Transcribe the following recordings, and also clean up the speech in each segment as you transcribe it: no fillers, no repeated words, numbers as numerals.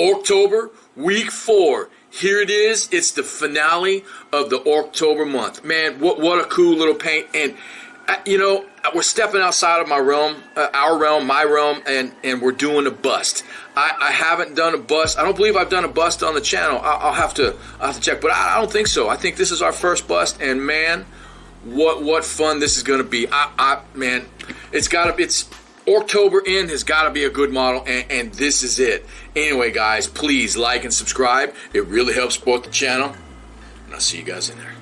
Orktober, week 4. Here it is. It's the finale of the Orktober month. Man, what a cool little paint. And, you know, we're stepping outside of my realm, our realm, my realm, and we're doing a bust. I haven't done a bust. I don't believe I've done a bust on the channel. I'll have to check, but I don't think so. I think this is our first bust, and man, what fun this is going to be. Man, it's Orktober in has got to be a good model, and this is it. Anyway, guys, please like and subscribe. It really helps support the channel, and I'll see you guys in there.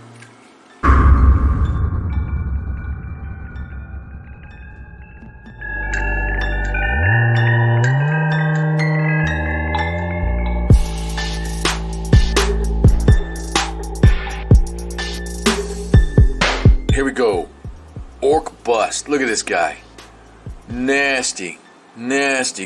Here we go. Ork bust. Look at this guy. Nasty,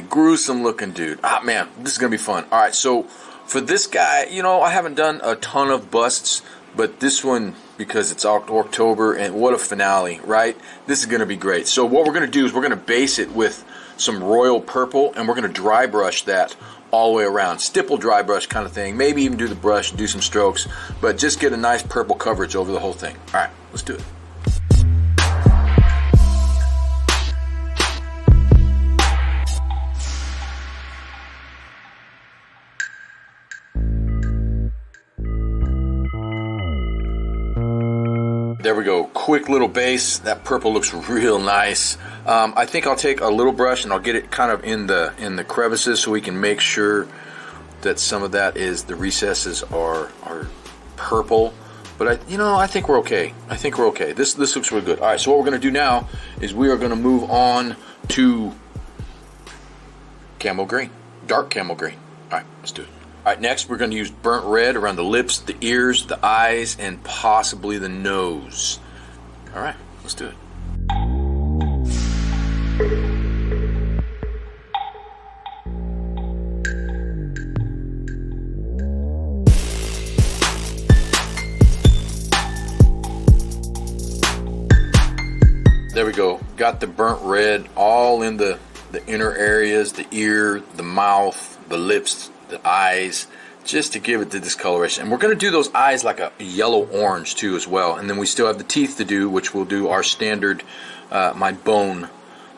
gruesome looking dude. Man, this is gonna be fun. All right, so for this guy, you know, I haven't done a ton of busts, but this one, because it's Orktober, and what a finale, right? This is gonna be great. So what we're gonna do is we're gonna base it with some royal purple, and we're gonna dry brush that all the way around. Stipple dry brush kind of thing. Maybe even do the brush, do some strokes, but just get a nice purple coverage over the whole thing. All right, let's do it. There we go. Quick little base. That purple looks real nice. I think I'll take a little brush and I'll get it kind of in the crevices so we can make sure that some of that is the recesses are purple. But I think we're okay. I think we're okay. This looks really good. All right. So what we're going to do now is we are going to move on to camel green, dark camel green. All right. Let's do it. All right, next we're going to use burnt red around the lips, the ears, the eyes, and possibly the nose. All right, let's do it. There we go. Got the burnt red all in the inner areas, the ear, the mouth, the lips, the eyes, just to give it the discoloration. And we're going to do those eyes like a yellow orange too as well. And then we still have the teeth to do, which we'll do our standard my bone,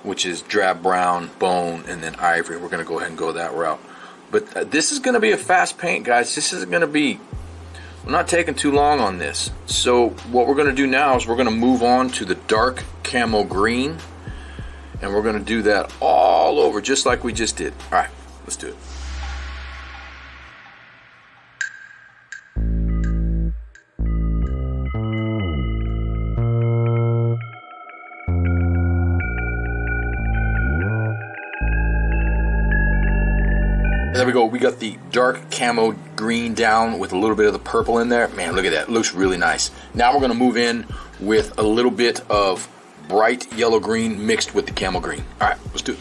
which is drab brown, bone, and then ivory. We're going to go ahead and go that route. But this is going to be a fast paint, guys. This is going to be, we're not taking too long on this. So what we're going to do now is we're going to move on to the dark camo green, and we're going to do that all over just like we just did. All right, let's do it. There we go. We got the dark camo green down with a little bit of the purple in there. Man, look at that. It looks really nice. Now we're going to move in with a little bit of bright yellow green mixed with the camo green. All right, let's do it.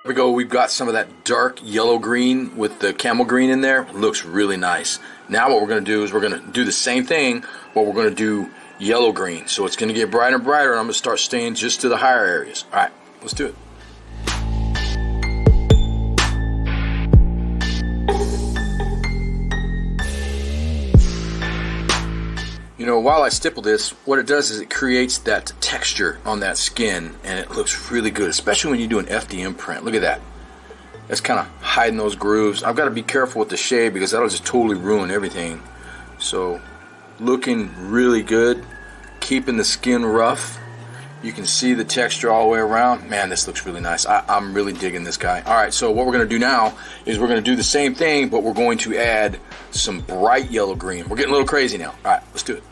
There we go. We've got some of that dark yellow green with the camel green in there. Looks really nice. Now what we're going to do is we're going to do the same thing, but we're going to do yellow green. So it's going to get brighter and brighter, and I'm going to start staying just to the higher areas. All right, let's do it. You know, while I stipple this, what it does is it creates that texture on that skin, and it looks really good, especially when you do an FDM print. Look at that. That's kind of hiding those grooves. I've got to be careful with the shade because that'll just totally ruin everything. So, looking really good, keeping the skin rough. You can see the texture all the way around. Man, this looks really nice. I'm really digging this guy. All right, so what we're going to do now is we're going to do the same thing, but we're going to add some bright yellow green. We're getting a little crazy now. All right, let's do it.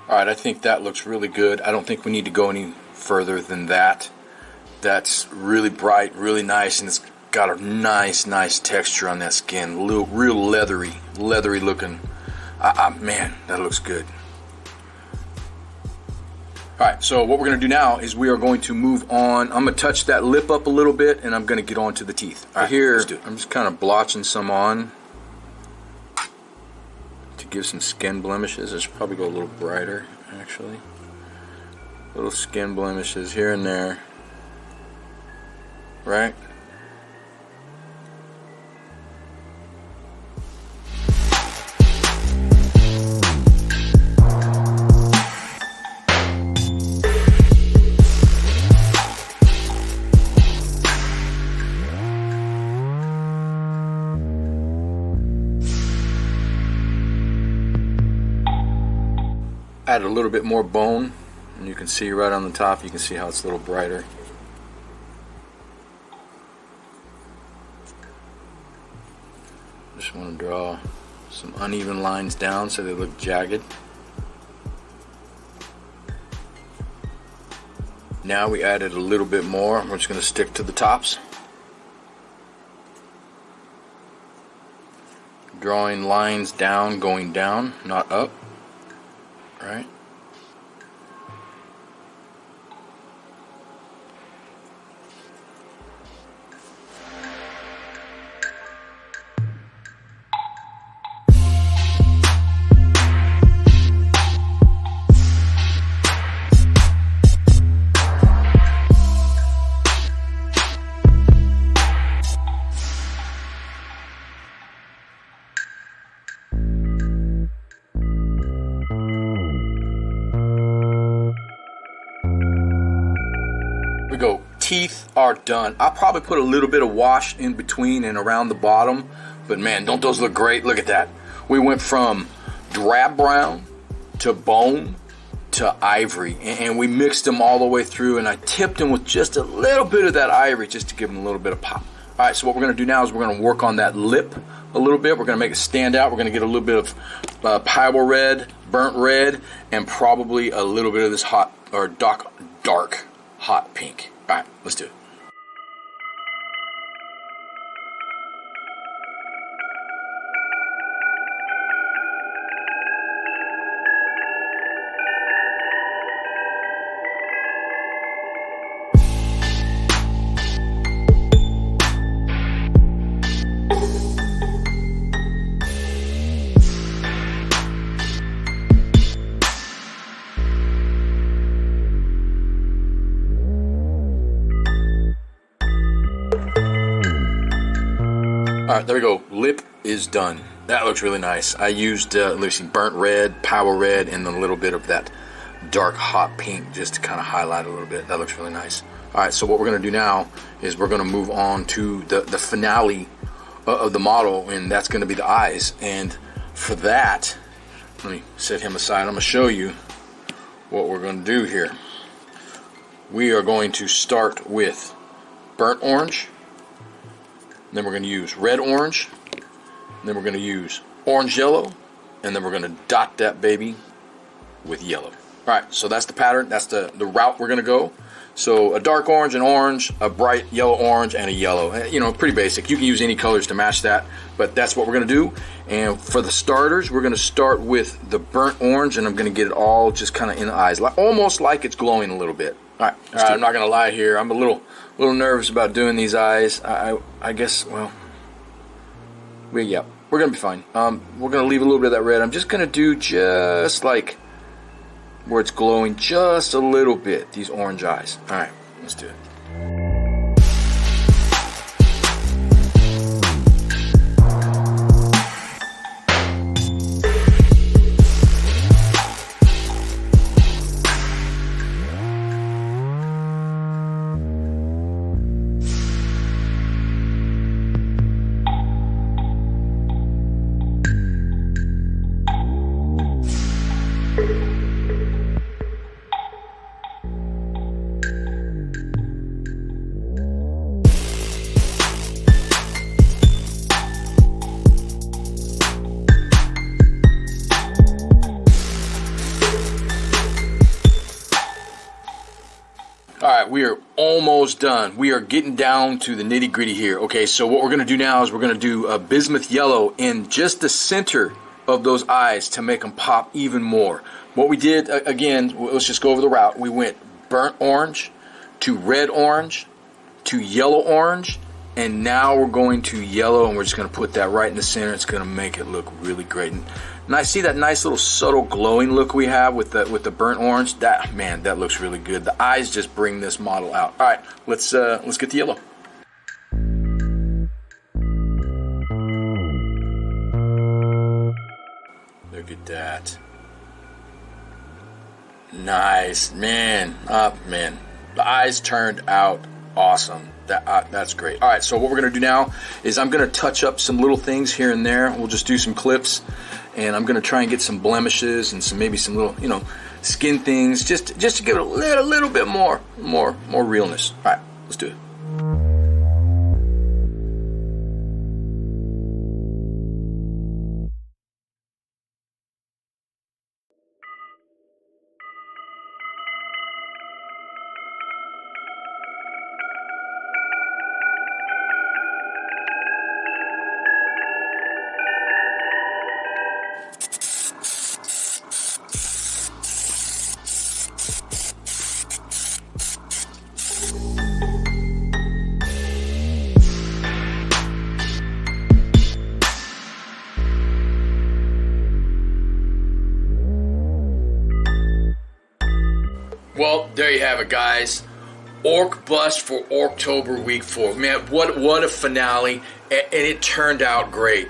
All right, I think that looks really good. I don't think we need to go any further than that. That's really bright, really nice, and it's got a nice texture on that skin. Real leathery looking Man, that looks good. Alright, so what we're going to do now is we are going to move on. I'm going to touch that lip up a little bit, and I'm going to get on to the teeth. All right, here, let's do it. I'm just kind of blotching some on to give some skin blemishes. This should probably go a little brighter, actually. Little skin blemishes here and there. Right? Add a little bit more bone, and you can see right on the top, you can see how it's a little brighter. Just want to draw some uneven lines down so they look jagged. Now we added a little bit more. We're just going to stick to the tops. Drawing lines down, going down, not up. Right? We go. Teeth are done. I'll probably put a little bit of wash in between and around the bottom, but man, don't those look great? Look at that. We went from drab brown to bone to ivory, and we mixed them all the way through, and I tipped them with just a little bit of that ivory just to give them a little bit of pop. All right, so what we're going to do now is we're going to work on that lip a little bit. We're going to make it stand out. We're going to get a little bit of pebble red, burnt red, and probably a little bit of this hot or dark hot pink. All right, let's do it. Alright, there we go. Lip is done. That looks really nice. I used burnt red, power red, and a little bit of that dark hot pink just to kind of highlight a little bit. That looks really nice. Alright, so what we're going to do now is we're going to move on to the finale of the model, and that's going to be the eyes. And for that, let me set him aside. I'm going to show you what we're going to do here. We are going to start with burnt orange. Then we're going to use red orange, then we're going to use orange yellow, and then we're going to dot that baby with yellow. Alright, so that's the pattern, that's the route we're going to go. So a dark orange, an orange, a bright yellow orange, and a yellow. You know, pretty basic. You can use any colors to match that, but that's what we're going to do. And for the starters, we're going to start with the burnt orange, and I'm going to get it all just kind of in the eyes, almost like it's glowing a little bit. Alright, I'm not going to lie here, I'm a little nervous about doing these eyes. I guess, well, we're gonna be fine. We're gonna leave a little bit of that red. I'm just gonna do just like where it's glowing just a little bit, these orange eyes. All right, let's do it. Alright, we are almost done. We are getting down to the nitty gritty here. Okay, so what we're going to do now is we're going to do a bismuth yellow in just the center of those eyes to make them pop even more. What we did, again, let's just go over the route. We went burnt orange to red orange to yellow orange, and now we're going to yellow, and we're just going to put that right in the center. It's going to make it look really great. And I see that nice little subtle glowing look we have with the burnt orange. That, man, that looks really good. The eyes just bring this model out. All right, let's get the yellow. Look at that. Nice, man. Man, the eyes turned out awesome. That's great. All right, so what we're going to do now is I'm going to touch up some little things here and there. We'll just do some clips, and I'm going to try and get some blemishes and maybe some little, skin things, just to give it a little bit more realness. All right, let's do it. Well, there you have it, guys. Ork bust for Orktober week 4. Man, what a finale, and it turned out great.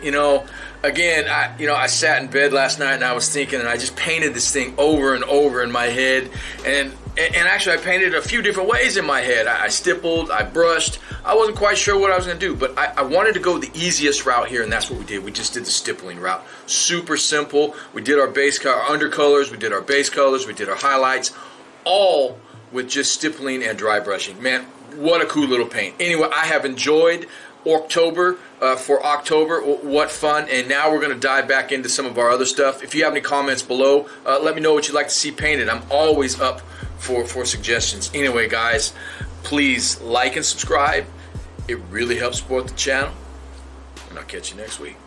Again, I sat in bed last night and I was thinking, and I just painted this thing over and over in my head, and actually I painted it a few different ways in my head. I stippled, I brushed. I wasn't quite sure what I was going to do, but I wanted to go the easiest route here, and that's what we did. We just did the stippling route. Super simple. We did our base color, our undercolors, we did our base colors, we did our highlights, all with just stippling and dry brushing. Man, what a cool little paint. Anyway, I have enjoyed Orktober for October. What fun. And now we're going to dive back into some of our other stuff. If you have any comments below, let me know what you'd like to see painted. I'm always up for suggestions. Anyway, guys, please like and subscribe. It really helps support the channel. And I'll catch you next week.